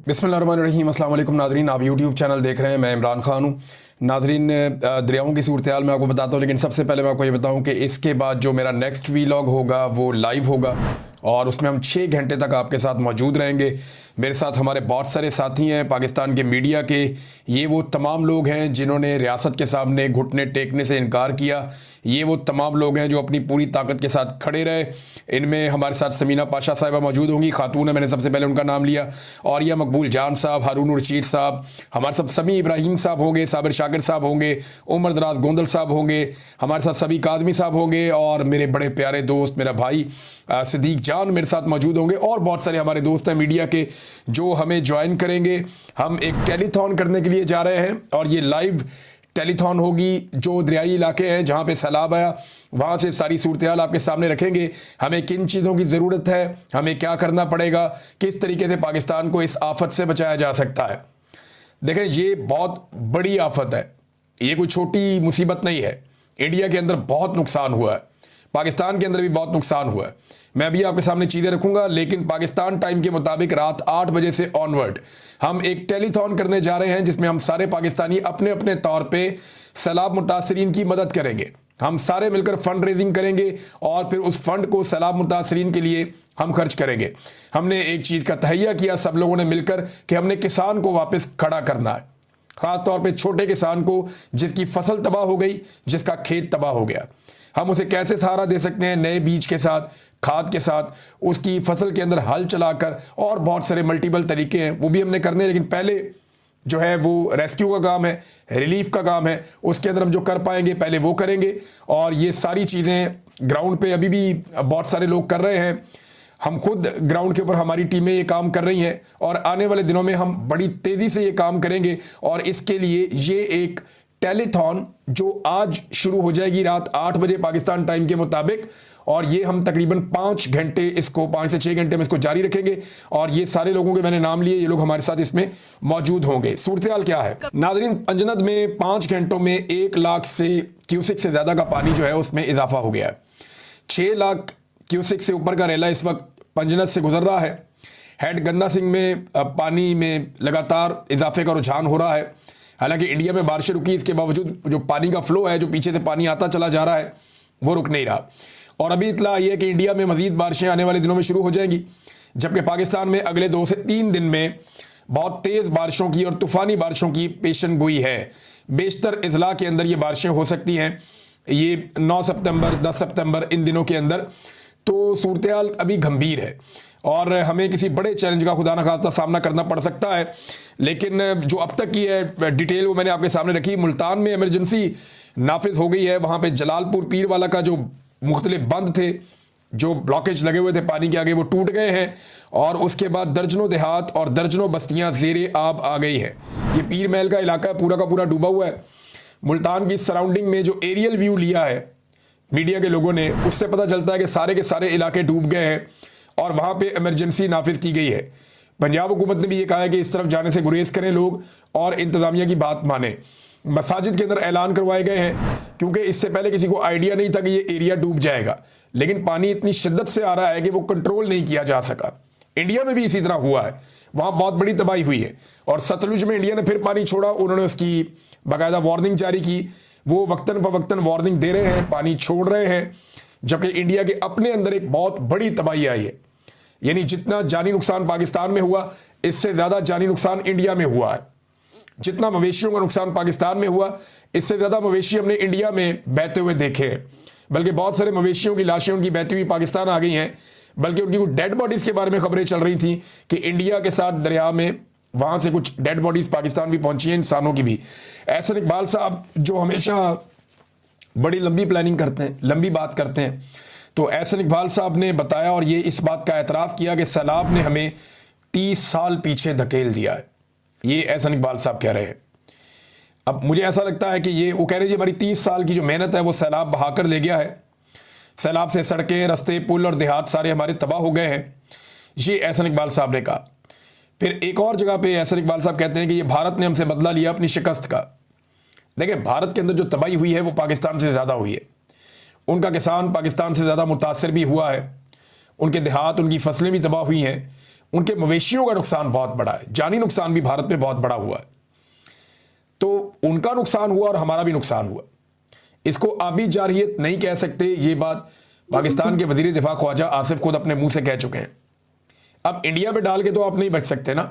बिस्मिल्लाहिर्रहमानिर्रहीम। अस्सलाम वालेकुम नादरीन, आप यूट्यूब चैनल देख रहे हैं। मैं इमरान खान हूँ। नादरीन, दरियाओं की सूरत हाल मैं आपको बताता हूँ, लेकिन सबसे पहले मैं आपको ये बताऊँ कि इसके बाद जो मेरा नेक्स्ट वीलॉग होगा वो लाइव होगा और उसमें हम 6 घंटे तक आपके साथ मौजूद रहेंगे। मेरे साथ हमारे बहुत सारे साथी हैं पाकिस्तान के मीडिया के। ये वो तमाम लोग हैं जिन्होंने रियासत के सामने घुटने टेकने से इनकार किया। ये वो तमाम लोग हैं जो अपनी पूरी ताकत के साथ खड़े रहे। इनमें हमारे साथ समीना पाशा साहिबा मौजूद होंगी, खातून है, मैंने सबसे पहले उनका नाम लिया। और यह मकबूल जान साहब, हारून रशीद साहब, हमारे साथ समी इब्राहिम साहब होंगे, साबिर शाकिर साहब होंगे, उमर दराज गोंदल साहब होंगे, हमारे साथ सभी काजमी साहब होंगे और मेरे बड़े प्यारे दोस्त मेरा भाई सिद्दीक जान मेरे साथ मौजूद होंगे। और बहुत सारे हमारे दोस्त हैं मीडिया के जो हमें ज्वाइन करेंगे। हम एक टेलीथॉन करने के लिए जा रहे हैं और ये लाइव टेलीथॉन होगी। जो दरियाई इलाके हैं जहाँ पे सैलाब आया वहाँ से सारी सूरत हाल आपके सामने रखेंगे। हमें किन चीज़ों की ज़रूरत है, हमें क्या करना पड़ेगा, किस तरीके से पाकिस्तान को इस आफत से बचाया जा सकता है। देखें, ये बहुत बड़ी आफत है, ये कोई छोटी मुसीबत नहीं है। इंडिया के अंदर बहुत नुकसान हुआ है, पाकिस्तान के अंदर भी बहुत नुकसान हुआ है। मैं अभी आपके सामने चीज़ें रखूंगा, लेकिन पाकिस्तान टाइम के मुताबिक रात 8 बजे से ऑनवर्ड हम एक टेलीथॉन करने जा रहे हैं जिसमें हम सारे पाकिस्तानी अपने अपने तौर पे सैलाब मुतासरीन की मदद करेंगे। हम सारे मिलकर फंड रेजिंग करेंगे और फिर उस फंड को सैलाब मुतासरीन के लिए हम खर्च करेंगे। हमने एक चीज़ का तहैया किया सब लोगों ने मिलकर कि हमने किसान को वापस खड़ा करना है, ख़ास तौर पे छोटे किसान को जिसकी फसल तबाह हो गई, जिसका खेत तबाह हो गया। हम उसे कैसे सहारा दे सकते हैं, नए बीज के साथ, खाद के साथ, उसकी फसल के अंदर हल चलाकर, और बहुत सारे मल्टीपल तरीके हैं वो भी हमने करने हैं। लेकिन पहले जो है वो रेस्क्यू का काम है, रिलीफ का काम है, उसके अंदर हम जो कर पाएंगे पहले वो करेंगे। और ये सारी चीज़ें ग्राउंड पे अभी भी बहुत सारे लोग कर रहे हैं। हम खुद ग्राउंड के ऊपर हमारी टीमें ये काम कर रही हैं और आने वाले दिनों में हम बड़ी तेज़ी से ये काम करेंगे। और इसके लिए ये एक टेलीथॉन जो आज शुरू हो जाएगी रात 8 बजे पाकिस्तान टाइम के मुताबिक, और ये हम तकरीबन 5 घंटे इसको 5 से 6 घंटे में इसको जारी रखेंगे। और ये सारे लोगों के मैंने नाम लिए, ये लोग हमारे साथ इसमें मौजूद होंगे। सूरत हाल क्या है नादरीन, पंजनद में 5 घंटों में 1 लाख से क्यूसिक से ज़्यादा का पानी जो है उसमें इजाफा हो गया है। 6 लाख क्यूसिक से ऊपर का रेला इस वक्त पंजनद से गुजर रहा है। हेड गंदा सिंह में पानी में लगातार इजाफे का रुझान हो रहा है। हालांकि इंडिया में बारिशें रुकी, इसके बावजूद जो पानी का फ्लो है, जो पीछे से पानी आता चला जा रहा है, वो रुक नहीं रहा। और अभी इतला आई है कि इंडिया में मजीद बारिशें आने वाले दिनों में शुरू हो जाएंगी, जबकि पाकिस्तान में अगले 2 से 3 दिन में बहुत तेज़ बारिशों की और तूफ़ानी बारिशों की पेशन गोई है। बेशतर अजला के अंदर ये बारिशें हो सकती हैं, ये 9 सितंबर 10 सितंबर इन दिनों के अंदर। तो सूरत हाल अभी गंभीर है और हमें किसी बड़े चैलेंज का खुदा न खास्ता सामना करना पड़ सकता है। लेकिन जो अब तक की है डिटेल वो मैंने आपके सामने रखी। मुल्तान में इमरजेंसी नाफिज हो गई है, वहाँ पे जलालपुर पीर वाला का जो मुख्तलिफ बंद थे, जो ब्लॉकेज लगे हुए थे पानी के आगे, वो टूट गए हैं। और उसके बाद दर्जनों देहात और दर्जनों बस्तियाँ ज़ेरे आब आ गई हैं। ये पीर महल का इलाका पूरा का पूरा डूबा हुआ है। मुल्तान की सराउंडिंग में जो एरियल व्यू लिया है मीडिया के लोगों ने, उससे पता चलता है कि सारे के सारे इलाके डूब गए हैं और वहाँ पे इमरजेंसी नाफिज की गई है। पंजाब हुकूमत ने भी ये कहा है कि इस तरफ जाने से गुरेज करें लोग और इंतज़ामिया की बात माने। मसाजिद के अंदर ऐलान करवाए गए हैं, क्योंकि इससे पहले किसी को आइडिया नहीं था कि ये एरिया डूब जाएगा, लेकिन पानी इतनी शिद्दत से आ रहा है कि वो कंट्रोल नहीं किया जा सका। इंडिया में भी इसी तरह हुआ है, वहाँ बहुत बड़ी तबाही हुई है। और सतलुज में इंडिया ने फिर पानी छोड़ा, उन्होंने उसकी बाकायदा वार्निंग जारी की। वो वक्तन फवक्तन वार्निंग दे रहे हैं, पानी छोड़ रहे हैं, जबकि इंडिया के अपने अंदर एक बहुत बड़ी तबाही आई है। यानी जितना जानी नुकसान पाकिस्तान में हुआ, इससे ज़्यादा जानी नुकसान इंडिया में हुआ है। जितना मवेशियों का नुकसान पाकिस्तान में हुआ, इससे ज़्यादा मवेशी हमने इंडिया में बहते हुए देखे हैं। बल्कि बहुत सारे मवेशियों की लाशें उनकी बहती हुई पाकिस्तान आ गई हैं। बल्कि उनकी कुछ डेड बॉडीज़ के बारे में खबरें चल रही थी कि इंडिया के साथ दरिया में वहाँ से कुछ डेड बॉडीज़ पाकिस्तान भी पहुँची हैं, इंसानों की भी। एहसन इकबाल साहब जो हमेशा बड़ी लंबी प्लानिंग करते हैं, लंबी बात करते हैं, तो एहसन इकबाल साहब ने बताया और ये इस बात का एतराफ़ किया कि सैलाब ने हमें 30 साल पीछे धकेल दिया है। ये एहसन इकबाल साहब कह रहे हैं। अब मुझे ऐसा लगता है कि ये वो कह रहे हैं हमारी 30 साल की जो मेहनत है वो सैलाब बहाकर ले गया है। सैलाब से सड़कें, रास्ते, पुल और देहात सारे हमारे तबाह हो गए हैं, ये एहसन इकबाल साहब ने कहा। फिर एक और जगह पे एहसन इकबाल साहब कहते हैं कि ये भारत ने हमसे बदला लिया अपनी शिकस्त का। देखें, भारत के अंदर जो तबाही हुई है वो पाकिस्तान से ज़्यादा हुई है। उनका किसान पाकिस्तान से ज़्यादा मुतासर भी हुआ है, उनके देहात, उनकी फसलें भी तबाह हुई हैं। उनके मवेशियों का नुकसान बहुत बड़ा है, जानी नुकसान भी भारत में बहुत बड़ा हुआ है। तो उनका नुकसान हुआ और हमारा भी नुकसान हुआ। इसको आबी जारहियत नहीं कह सकते, ये बात पाकिस्तान के वजीर दिफा ख्वाजा आसिफ खुद अपने मुंह से कह चुके हैं। अब इंडिया में डाल के तो आप नहीं बच सकते ना।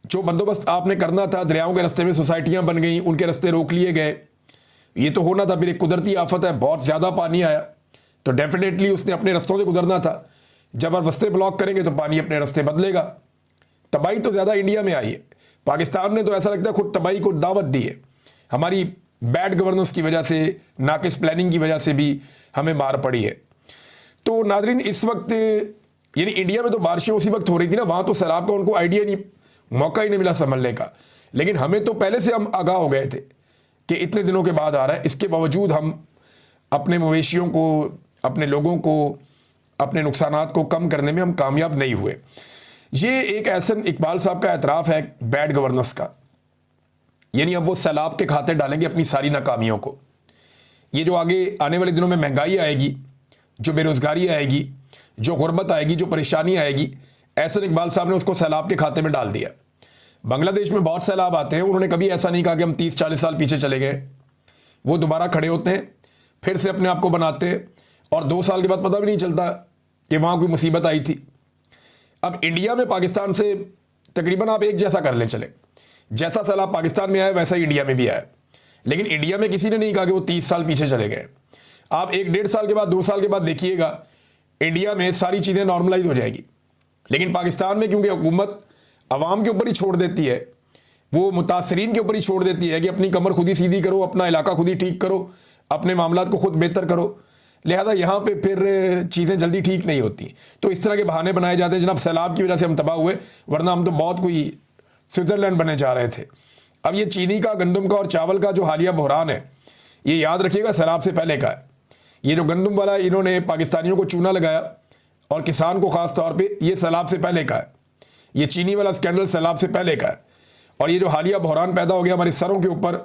जो बंदोबस्त आपने करना था, दरियाओं के रास्ते में सोसाइटियां बन गई, उनके रास्ते रोक लिए गए, ये तो होना था। फिर एक कुदरती आफत है, बहुत ज़्यादा पानी आया, तो डेफिनेटली उसने अपने रास्तों से गुजरना था। जब आप रास्ते ब्लॉक करेंगे तो पानी अपने रास्ते बदलेगा। तबाही तो ज़्यादा इंडिया में आई है, पाकिस्तान ने तो ऐसा लगता है खुद तबाही को दावत दी है। हमारी बैड गवर्नेंस की वजह से, नाकिस प्लानिंग की वजह से भी हमें मार पड़ी है। तो नाज़रीन, इस वक्त यानी इंडिया में तो बारिशें उसी वक्त हो रही थी ना, वहाँ तो सैलाब का उनको आइडिया नहीं, मौका ही नहीं मिला संभलने का। लेकिन हमें तो पहले से हम आगाह हो गए थे कि इतने दिनों के बाद आ रहा है। इसके बावजूद हम अपने मवेशियों को, अपने लोगों को, अपने नुकसानात को कम करने में हम कामयाब नहीं हुए। ये एक एहसन इकबाल साहब का एतराफ़ है बैड गवर्नेंस का। यानी अब वो सैलाब के खाते डालेंगे अपनी सारी नाकामियों को। ये जो आगे आने वाले दिनों में महंगाई आएगी, जो बेरोज़गारी आएगी, जो गुर्बत आएगी, जो परेशानी आएगी, एहसन इकबाल साहब ने उसको सैलाब के खाते में डाल दिया। बांग्लादेश में बहुत सैलाब आते हैं, उन्होंने कभी ऐसा नहीं कहा कि हम 30-40 साल पीछे चले गए। वो दोबारा खड़े होते हैं, फिर से अपने आप को बनाते हैं, और 2 साल के बाद पता भी नहीं चलता कि वहाँ कोई मुसीबत आई थी। अब इंडिया में पाकिस्तान से तकरीबन आप एक जैसा कर लें चले, जैसा सैलाब पाकिस्तान में आया वैसा ही इंडिया में भी आया। लेकिन इंडिया में किसी ने नहीं कहा कि वो 30 साल पीछे चले गए। आप 1-1.5 साल के बाद, 2 साल के बाद देखिएगा इंडिया में सारी चीज़ें नॉर्मलाइज हो जाएगी। लेकिन पाकिस्तान में क्योंकि हुकूमत अवाम के ऊपर ही छोड़ देती है, वो मुतासरीन के ऊपर ही छोड़ देती है कि अपनी कमर खुद ही सीधी करो, अपना इलाका खुद ही ठीक करो, अपने मामलात को खुद बेहतर करो, लिहाजा यहाँ पे फिर चीज़ें जल्दी ठीक नहीं होती। तो इस तरह के बहाने बनाए जाते हैं, जनाब सैलाब की वजह से हम तबाह हुए, वरना हम तो बहुत कोई स्विट्ज़रलैंड बनने जा रहे थे। अब ये चीनी का, गंदम का और चावल का जो हालिया बहरान है, ये याद रखिएगा सैलाब से पहले का है। ये जो गंदम वाला इन्होंने पाकिस्तानियों को चूना लगाया और किसान को ख़ास तौर पे, ये सैलाब से पहले का है। ये चीनी वाला स्कैंडल सैलाब से पहले का है। और ये जो हालिया बहरान पैदा हो गया हमारे सरों के ऊपर,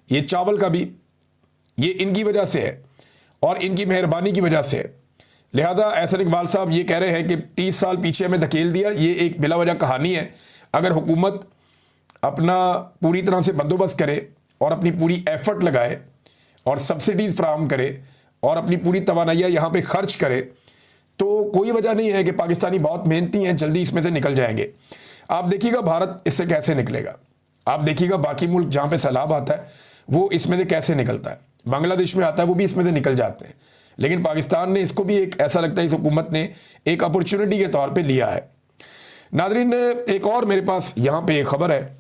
ये चावल का भी, ये इनकी वजह से है और इनकी मेहरबानी की वजह से है। लिहाजा एहसन इकबाल साहब ये कह रहे हैं कि 30 साल पीछे हमें धकेल दिया, ये एक बिला वजह कहानी है। अगर हुकूमत अपना पूरी तरह से बंदोबस्त करे और अपनी पूरी एफर्ट लगाए और सब्सिडीज़ फ्राहम करे और अपनी पूरी तवानाइयाँ यहाँ पे खर्च करे, तो कोई वजह नहीं है कि पाकिस्तानी बहुत मेहनती हैं, जल्दी इसमें से निकल जाएंगे। आप देखिएगा भारत इससे कैसे निकलेगा, आप देखिएगा बाकी मुल्क जहाँ पे सैलाब आता है वो इसमें से कैसे निकलता है, बांग्लादेश में आता है वो भी इसमें से निकल जाते हैं। लेकिन पाकिस्तान ने इसको भी एक, ऐसा लगता है इस हुकूमत ने एक अपॉर्चुनिटी के तौर पे लिया है। नाज़रीन, एक और मेरे पास यहाँ पे एक ख़बर है